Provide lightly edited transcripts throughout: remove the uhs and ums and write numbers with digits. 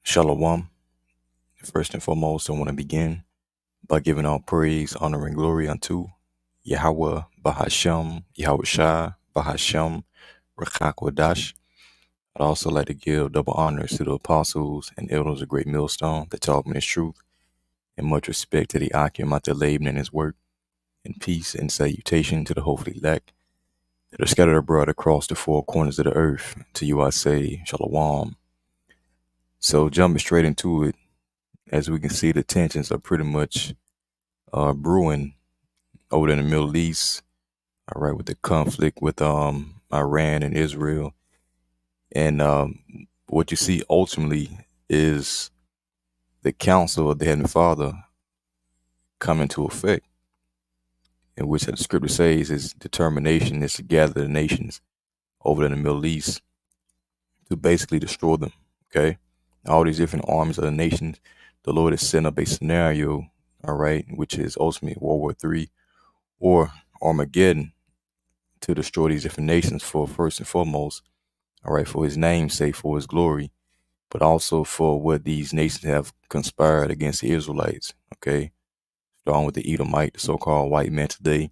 Shalom. First and foremost, I want to begin by giving all praise, honor, and glory unto Yahweh, Bahashem, Yahweh Shai, Bahashem, Rakakwadash. I'd also like to give double honors to the apostles and elders of Great Millstone that taught me this truth, and much respect to the Akim out there laboring in his work, and peace and salutation to the hopefully elect that are scattered abroad across the four corners of the earth. To you I say, Shalom. So jumping straight into it, as we can see, the tensions are pretty much brewing over in the Middle East, all right, with the conflict with Iran and Israel. And what you see ultimately is the counsel of the Heavenly Father come into effect, in which the scripture says his determination is to gather the nations over in the Middle East to basically destroy them. Okay. All these different armies of the nations, the Lord has set up a scenario, all right, which is ultimately World War III or Armageddon, to destroy these different nations for first and foremost, all right, for his name's sake, for his glory, but also for what these nations have conspired against the Israelites, okay, starting with the Edomite, the so-called white man today,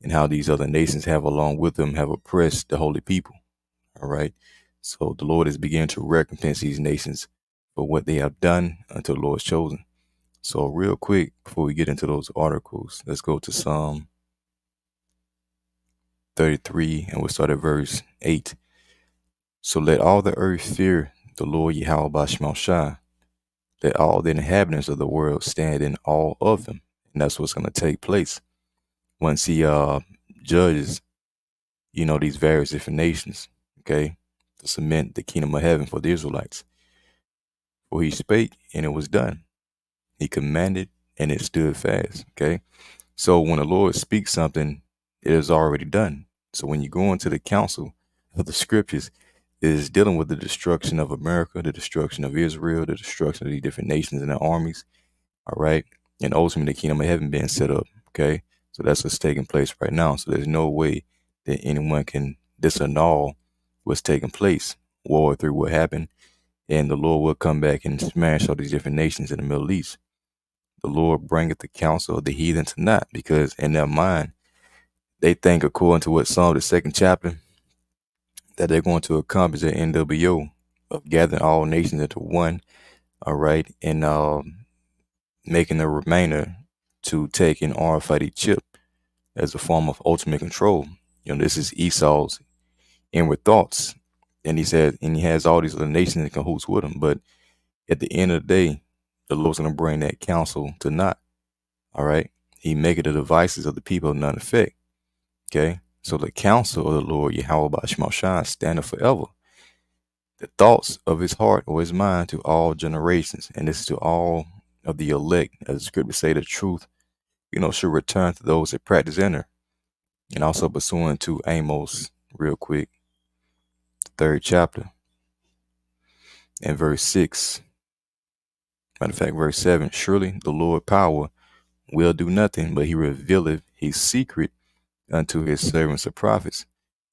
and how these other nations have along with them have oppressed the holy people, all right. So the Lord is beginning to recompense these nations for what they have done until the Lord's chosen. So real quick, before we get into those articles, let's go to Psalm 33, and we'll start at verse 8. So let all the earth fear the Lord Yahweh Bashmal Shai. Let all the inhabitants of the world stand in awe of him. And that's what's going to take place once he judges, these various different nations, okay, to cement the kingdom of heaven for the Israelites. For he spake, and it was done. He commanded, and it stood fast, okay? So when the Lord speaks something, it is already done. So when you go into the counsel of the scriptures, it is dealing with the destruction of America, the destruction of Israel, the destruction of the different nations and their armies, all right? And ultimately the kingdom of heaven being set up, okay? So that's what's taking place right now. So there's no way that anyone can disannul what's taking place. World War III will happen, and the Lord will come back and smash all these different nations in the Middle East. The Lord bringeth the counsel of the heathen to naught, because in their mind, they think, according to what Psalm the second chapter, that they're going to accomplish the NWO of gathering all nations into one, all right, and making the remainder to take an RFID chip as a form of ultimate control. This is Esau's inward thoughts. And he said, and he has all these other nations in cahoots with him. But at the end of the day, the Lord's going to bring that counsel to naught. All right. He maketh the devices of the people of none effect. Okay. So the counsel of the Lord, Yahweh Bashmal Shai, standeth forever. The thoughts of his heart or his mind to all generations. And this is to all of the elect, as the scriptures say, the truth, should return to those that practice in her. And also pursuant to Amos, real quick, 3rd chapter, and verse 6. Matter of fact, verse 7. Surely the Lord power will do nothing, but he revealeth his secret unto his servants the prophets.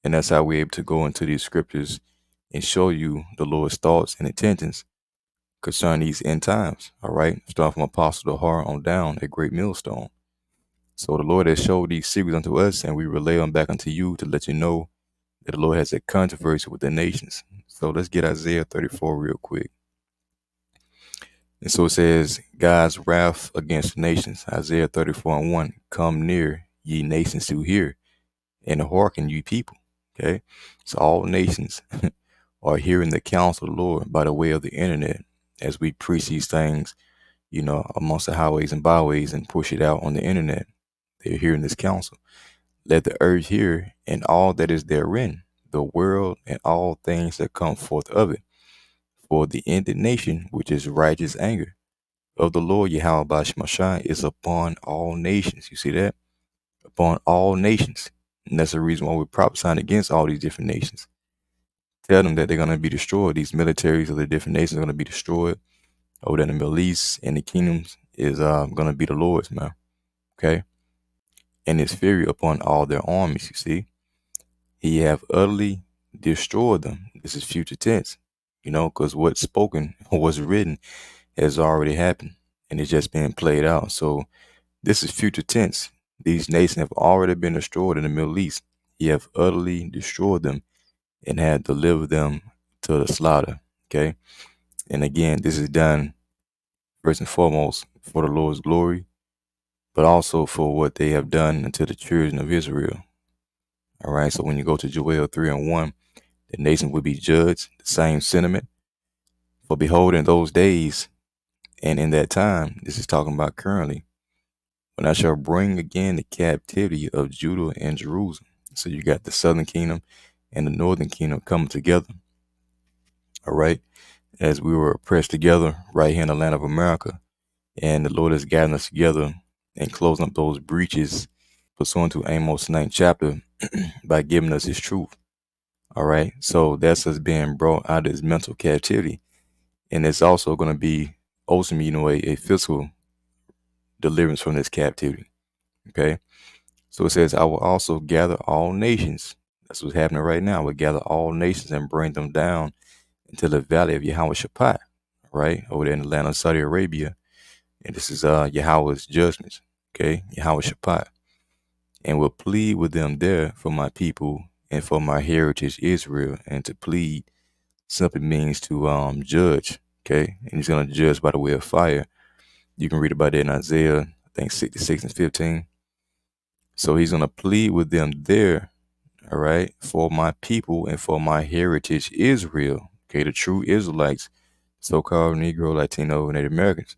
And that's how we're able to go into these scriptures and show you the Lord's thoughts and intentions concerning these end times. All right. Starting from Apostle to Har on down at Great Millstone. So the Lord has showed these secrets unto us, and we relay them back unto you to let you know that the Lord has a controversy with the nations. So let's get Isaiah 34 real quick. And so it says, God's wrath against the nations. Isaiah 34:1. Come near, ye nations, to hear, and hearken, ye people. Okay. So all nations are hearing the counsel of the Lord by the way of the internet as we preach these things, amongst the highways and byways and push it out on the internet. They're hearing this counsel. Let the earth hear, and all that is therein, the world and all things that come forth of it. For the indignation, which is righteous anger, of the Lord Yahweh Bashmal Shai is upon all nations. You see that? Upon all nations. And that's the reason why we're prophesying against all these different nations. Tell them that they're going to be destroyed. These militaries of the different nations are going to be destroyed. Over in the Middle East and the kingdoms is going to be the Lord's, man. Okay? And his fury upon all their armies, you see. He have utterly destroyed them. This is future tense. because what's spoken or what's written has already happened and it's just being played out. So this is future tense. These nations have already been destroyed in the Middle East. He have utterly destroyed them and had delivered them to the slaughter. Okay. And again, this is done first and foremost for the Lord's glory, but also for what they have done unto the children of Israel. All right. So when you go to Joel 3:1, the nation will be judged, the same sentiment. For behold, in those days and in that time, this is talking about currently, when I shall bring again the captivity of Judah and Jerusalem. So you got the southern kingdom and the northern kingdom coming together. All right. As we were oppressed together right here in the land of America. And the Lord is gathering us together and closing up those breaches pursuant to Amos 9th chapter by giving us his truth. All right. So that's us being brought out of this mental captivity. And it's also going to be ultimately, a physical deliverance from this captivity. Okay. So it says, I will also gather all nations. That's what's happening right now. We'll gather all nations and bring them down into the valley of Yahweh Shaphat, right? Over there in the land of Saudi Arabia. And this is Yahweh's judgments. Okay. Yahweh Shaphat. And will plead with them there for my people and for my heritage Israel. And to plead simply means to judge. Okay. And he's going to judge by the way of fire. You can read about that in Isaiah, I think 66 and 15. So he's going to plead with them there, all right, for my people and for my heritage Israel. Okay, the true Israelites, so-called Negro, Latino, and Native Americans,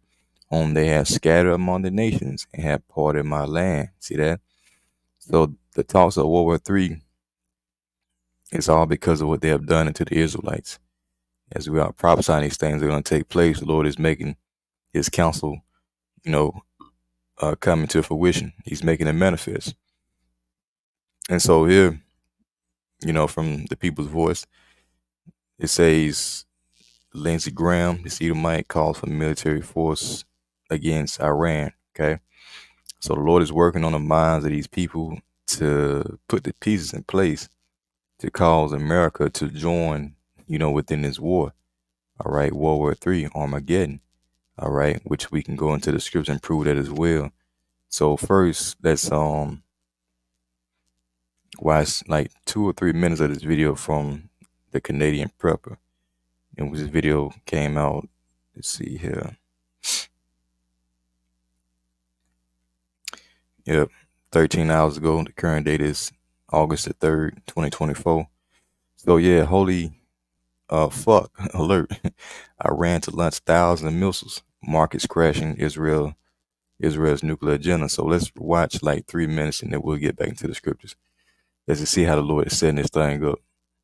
whom they have scattered among the nations and have parted my land. See that? So the talks of World War III is all because of what they have done unto the Israelites. As we are prophesying these things are going to take place, the Lord is making his counsel, coming to fruition. He's making it manifest. And so here, from the people's voice, it says Lindsey Graham, the Edomite, calls for military force against Iran. Okay. So the Lord is working on the minds of these people to put the pieces in place to cause America to join, within this war. All right. World War III, Armageddon. All right. Which we can go into the scripture and prove that as well. So first, let's watch like 2 or 3 minutes of this video from the Canadian prepper. And this video came out, let's see here. Yep, 13 hours ago. The current date is August the 3rd, 2024. So yeah, holy fuck alert. I ran to launch thousands of missiles. Markets crashing, Israel's nuclear agenda. So let's watch like 3 minutes and then we'll get back into the scriptures. Let's just see how the Lord is setting this thing up.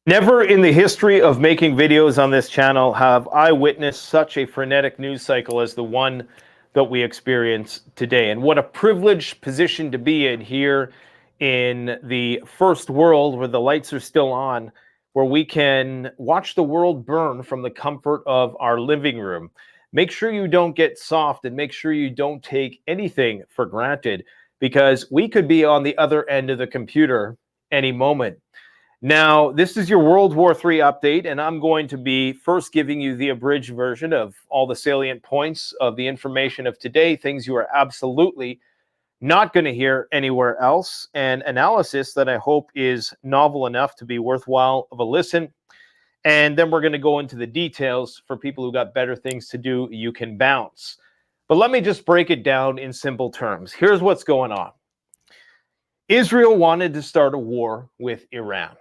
Never in the history of making videos on this channel have I witnessed such a frenetic news cycle as the one that we experience today. And what a privileged position to be in here in the first world where the lights are still on, where we can watch the world burn from the comfort of our living room. Make sure you don't get soft and make sure you don't take anything for granted, because we could be on the other end of the computer any moment. Now, this is your World War III update, and I'm going to be first giving you the abridged version of all the salient points of the information of today, things you are absolutely not going to hear anywhere else, and analysis that I hope is novel enough to be worthwhile of a listen. And then we're going to go into the details. For people who got better things to do, you can bounce. But let me just break it down in simple terms. Here's what's going on. Israel wanted to start a war with Iran.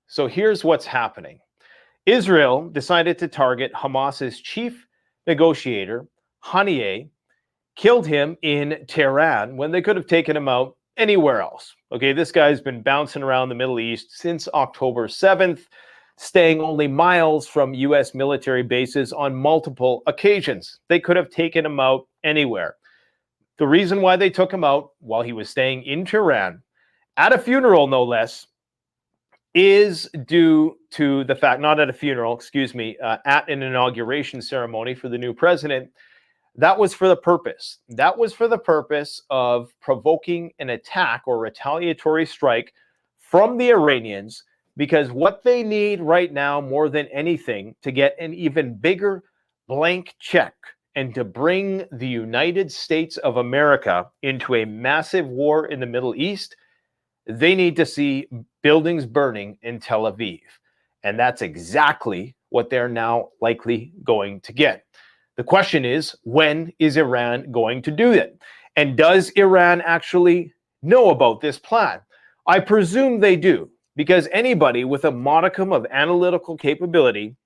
So here's what's happening. Israel decided to target Hamas's chief negotiator, Haniyeh, killed him in Tehran when they could have taken him out anywhere else. Okay, this guy's been bouncing around the Middle East since October 7th, staying only miles from U.S. military bases on multiple occasions. They could have taken him out anywhere. The reason why they took him out while he was staying in Tehran, at a funeral no less, is due to the fact, not at a funeral, excuse me, at an inauguration ceremony for the new president. That was for the purpose. That was for the purpose of provoking an attack or retaliatory strike from the Iranians, because what they need right now, more than anything, to get an even bigger blank check and to bring the United States of America into a massive war in the Middle East, they need to see buildings burning in Tel Aviv. And that's exactly what they're now likely going to get. The question is, when is Iran going to do it? And does Iran actually know about this plan? I presume they do, because anybody with a modicum of analytical capability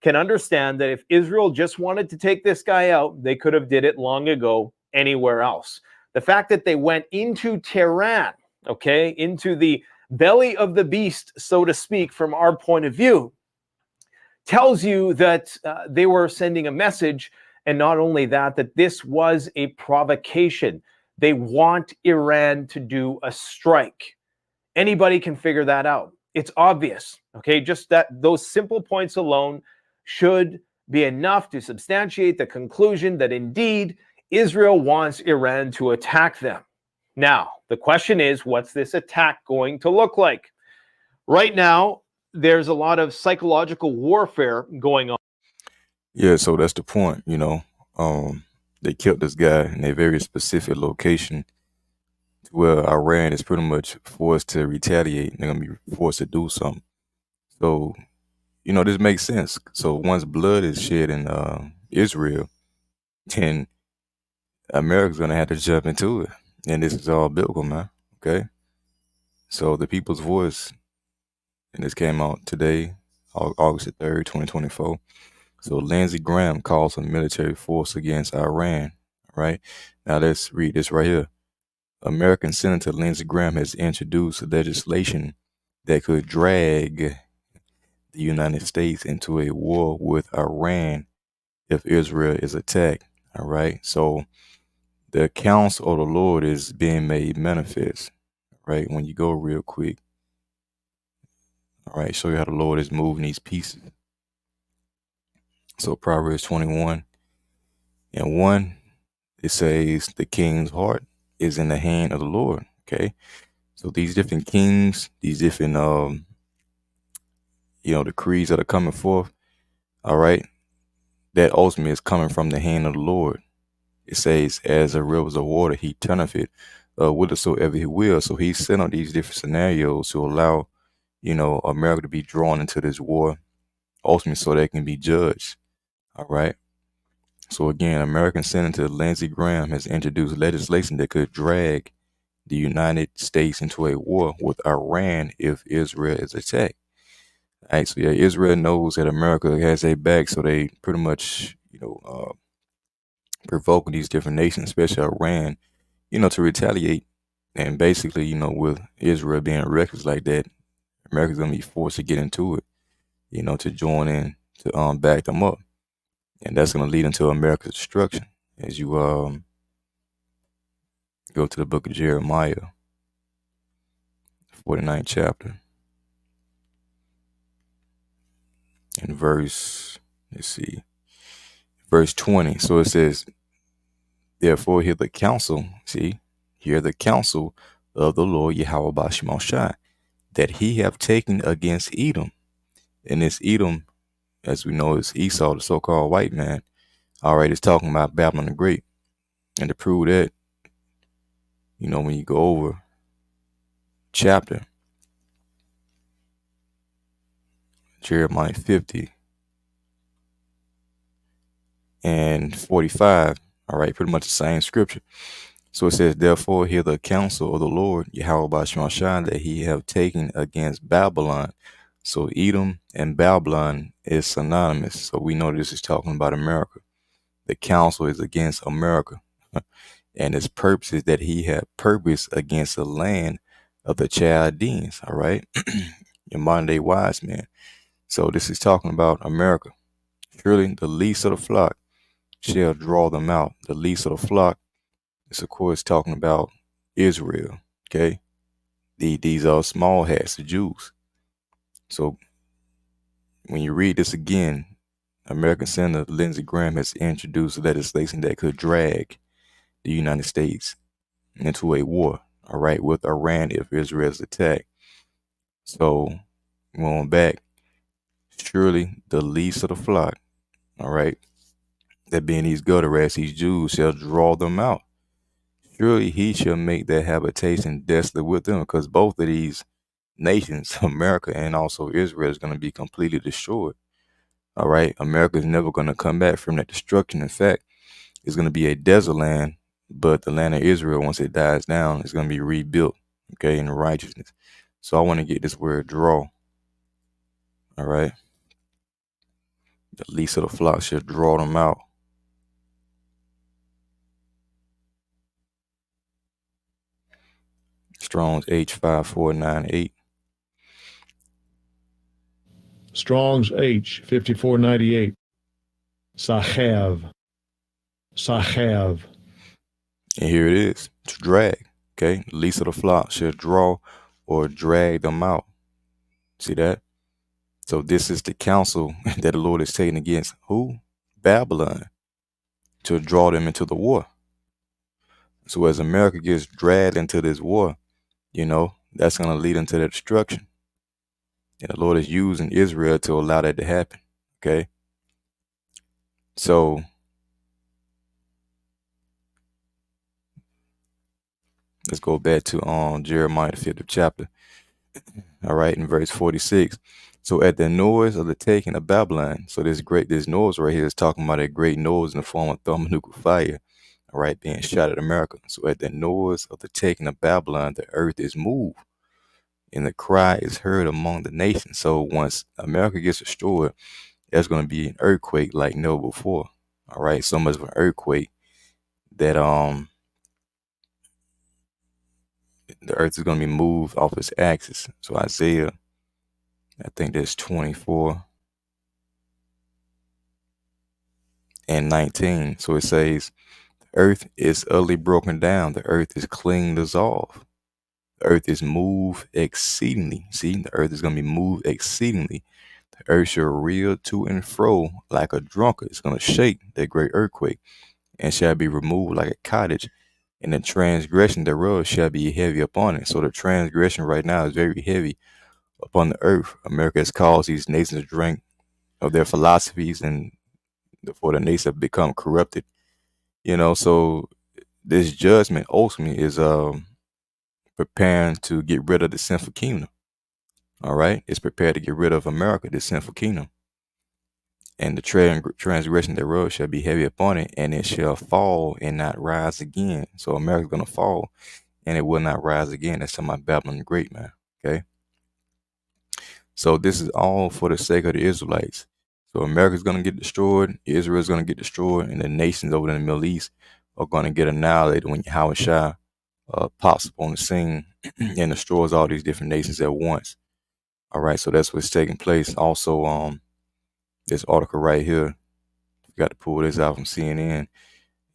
can understand that if Israel just wanted to take this guy out, they could have did it long ago anywhere else. The fact that they went into Tehran, okay, into the belly of the beast, so to speak, from our point of view, tells you that they were sending a message. And not only that, that this was a provocation. They want Iran to do a strike. Anybody can figure that out. It's obvious, okay? Just that those simple points alone should be enough to substantiate the conclusion that indeed Israel wants Iran to attack them. Now, the question is, what's this attack going to look like? Right now, there's a lot of psychological warfare going on. Yeah, so that's the point, you know. They killed this guy in a very specific location where Iran is pretty much forced to retaliate. They're gonna be forced to do something. So, you know, this makes sense. So once blood is shed in Israel, then America's gonna have to jump into it. And this is all biblical, man. Okay. So the People's Voice, and this came out today, August the 3rd, 2024. So Lindsey Graham calls for military force against Iran. Right. Now let's read this right here. American Senator Lindsey Graham has introduced legislation that could drag the United States into a war with Iran if Israel is attacked. All right. So the counsel of the Lord is being made manifest. Right. When you go real quick. All right. Show you how the Lord is moving these pieces. So Proverbs 21 and 1, it says the king's heart is in the hand of the Lord. Okay. So these different kings, these different decrees that are coming forth, all right, that ultimately is coming from the hand of the Lord. It says, as a rivers of water, he turneth it whithersoever he will. So he's set on these different scenarios to allow, America to be drawn into this war, ultimately so they can be judged. All right. So again, American Senator Lindsey Graham has introduced legislation that could drag the United States into a war with Iran if Israel is attacked. All right, so yeah, Israel knows that America has their back, so they pretty much, provoking these different nations, especially Iran, to retaliate. And basically, with Israel being reckless like that, America's gonna be forced to get into it, to join in to back them up, and that's gonna lead into America's destruction. As you go to the book of Jeremiah, 49th chapter, and verse 20. So it says, therefore hear the counsel, hear the counsel of the Lord Yahweh Bashmashai, that he have taken against Edom. And this Edom, as we know, is Esau, the so-called white man. All right, it's talking about Babylon the Great. And to prove that, when you go over chapter, Jeremiah 50 and 45, all right, pretty much the same scripture. So it says, therefore hear the counsel of the Lord Yahweh Bashmashai, that he have taken against Babylon. So Edom and Babylon is synonymous. So we know this is talking about America. The counsel is against America. And his purpose is that he had purpose against the land of the Chaldeans. All right. Your modern day wise men. So this is talking about America. Surely the least of the flock shall draw them out. The least of the flock is, of course, talking about Israel. Okay. These are small hats, the Jews. So when you read this again, American Senator Lindsey Graham has introduced legislation that could drag the United States into a war, all right, with Iran if Israel is attacked. So Going back, surely the least of the flock, all right, that being these gutter rats, these Jews, shall draw them out. Surely he shall make their habitation desolate with them, because both of these nations, America and also Israel, is going to be completely destroyed. All right, America is never going to come back from that destruction. In fact, it's going to be a desert land, but the land of Israel, once it dies down, is going to be rebuilt, okay, in righteousness. So I want to get this word draw. All right, the least of the flock shall draw them out. Strong's H5498. Strong's H5498. Sahav. Sahav. And here it is, to drag. Okay, the least of the flock shall draw or drag them out. See that? So this is the counsel that the Lord is taking against who? Babylon, to draw them into the war. So as America gets dragged into this war, that's going to lead into their destruction. And the Lord is using Israel to allow that to happen. Okay. So let's go back to Jeremiah, the 5th chapter. All right, in verse 46. So at the noise of the taking of Babylon, so this noise right here is talking about a great noise in the form of thermonuclear fire, all right, being shot at America. So at the noise of the taking of Babylon, the earth is moved, and the cry is heard among the nations. So once America gets destroyed, there's going to be an earthquake like never before. All right, so much of an earthquake that the earth is going to be moved off its axis. So Isaiah, I think that's 24 and 19. So it says, the earth is utterly broken down. The earth is clean dissolved. The earth is moved exceedingly. See, the earth is going to be moved exceedingly. The earth shall reel to and fro like a drunkard. It's going to shake, that great earthquake, and shall be removed like a cottage. And the transgression thereof shall be heavy upon it. So the transgression right now is very heavy upon the earth. America has caused these nations to drink of their philosophies, and for the nations have become corrupted. So this judgment ultimately is preparing to get rid of the sinful kingdom. All right, it's prepared to get rid of America, the sinful kingdom, and the transgression thereof shall be heavy upon it, and it shall fall and not rise again. So America's gonna fall, and it will not rise again. That's talking about Babylon the Great, man. Okay. So this is all for the sake of the Israelites. So America's going to get destroyed, Israel's going to get destroyed, and the nations over in the Middle East are going to get annihilated when Yahweh Shai pops up on the scene and destroys all these different nations at once. All right, so that's what's taking place. Also, this article right here, got to pull this out from CNN.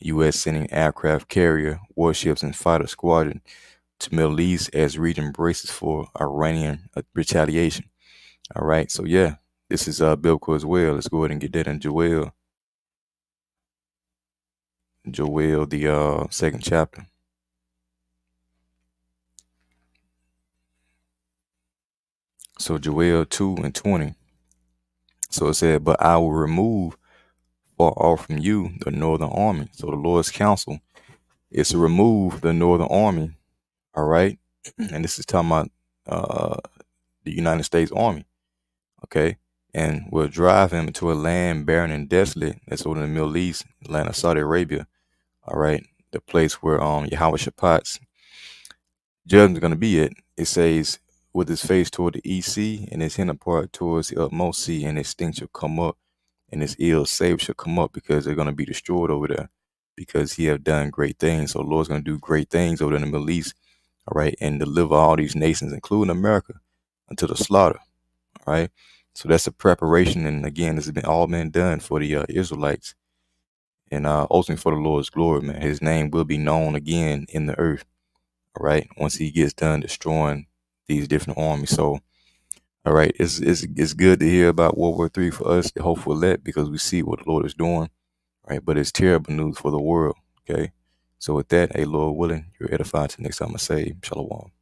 U.S. sending aircraft carrier, warships, and fighter squadron to Middle East as region braces for Iranian retaliation. All right, so yeah, this is biblical as well. Let's go ahead and get that in Joel. Joel, the 2nd chapter. So Joel 2 and 20. So it said, but I will remove far off from you the northern army. So the Lord's counsel is to remove the northern army. All right, and this is talking about the United States Army. Okay, and will drive him into a land barren and desolate. That's over in the Middle East, land of Saudi Arabia. All right, the place where Yahweh Shaphat's judgment is going to be at. It says, with his face toward the east sea, and his hinder part towards the utmost sea, and his stink shall come up, and his ill savor shall come up, because they're going to be destroyed over there, because he have done great things. So the Lord's going to do great things over there in the Middle East, all right, and deliver all these nations, including America, unto the slaughter. All right. So that's a preparation, and again, this has been done for the Israelites, and ultimately for the Lord's glory, man. His name will be known again in the earth. All right, once he gets done destroying these different armies. So, all right, it's good to hear about World War III for us, the hopeful let, because we see what the Lord is doing, right? But it's terrible news for the world. Okay, so with that, hey, Lord willing, you're edified. Till next time I say, Shalom.